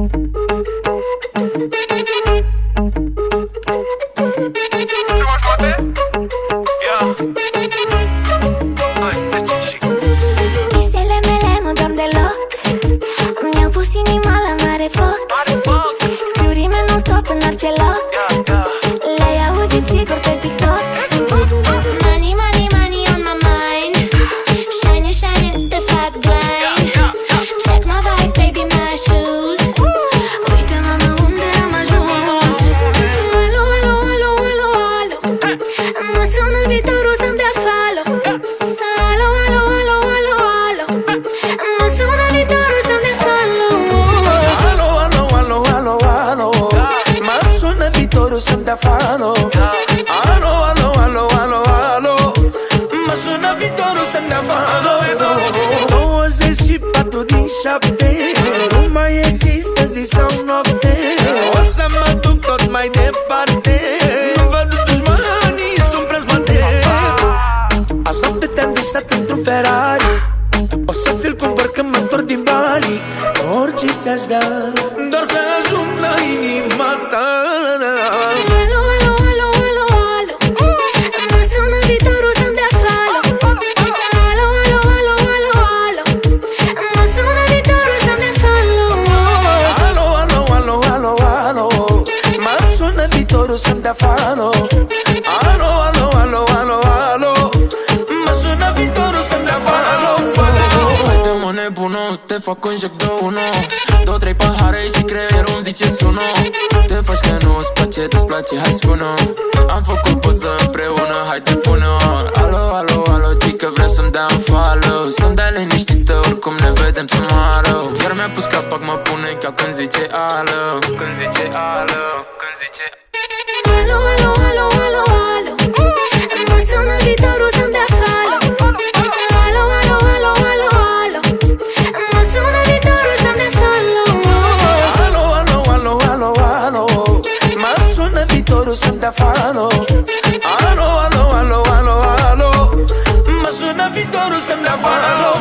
Visele mele nu dorm deloc. Mi-au pus inima la mare foc. Scriu rime non-stop în orice loc. Le-ai auzit sigur pe TikTok. Money, money, money on my mind. Shiny, shiny, te fac blind. Check my vibe, baby, my shoes. Uite, mama, unde am ajuns. Alo, alo, alo, alo, alo. Mă sună viitorul să-mi dea follow. Alo, alo, alo, alo, alo. Mă sună viitorul să-mi dea follow. Alo, alo, alo, alo, alo. Mă sună viitorul să-mi dea follow. Alo, alo, alo, alo, alo. Mă sună viitorul să-mi dea follow. 24 din 7 nu mai există zi sau noapte. O să mă duc tot mai departe. Nu văd dușmanii, sunt prea moarte. Azi noapte te-am visat într-un Ferrari. O să ți-l cumpăr când mă întorc din Bali. Orice ți-aș da, doar să ajung la inima ta. Alo, alo, alo, alo, alo. Mă sună viitorul să-mi dea follow. Alo, alo, alo, alo, alo. Mă sună viitorul să-mi dea follow. Alo, alo, alo, alo, alo. Mă sună viitorul să-mi dea follow. Alo, alo, alo, alo, alo. Mă sună viitorul să-mi dea follow. Haide-mă nebună, te fac un joc de uno. 2-3 pahare și creierul îmi zice sună. Te faci că nu-ți place, te-ți place, hai spune. Am făcut poză împreună, haide pune. Alo, alo, alo, cică vreau să-mi dea un follow. Să-mi dai liniștită, oricum ne vedem tomorrow. Iar mi-a pus capac, mă pune chiar când zice alo. Când zice alo, când zice Alo, alo, alo, alo, alo. Mă sună viitorul să-mi dea follow. Alo, alo, alo, alo, alo. Mă sună viitorul să-mi dea follow. Alo, alo, alo, alo, alo. Mă sună viitorul să-mi dea follow. Alo, alo, alo, alo, alo. Mă sună viitorul să-mi dea follow.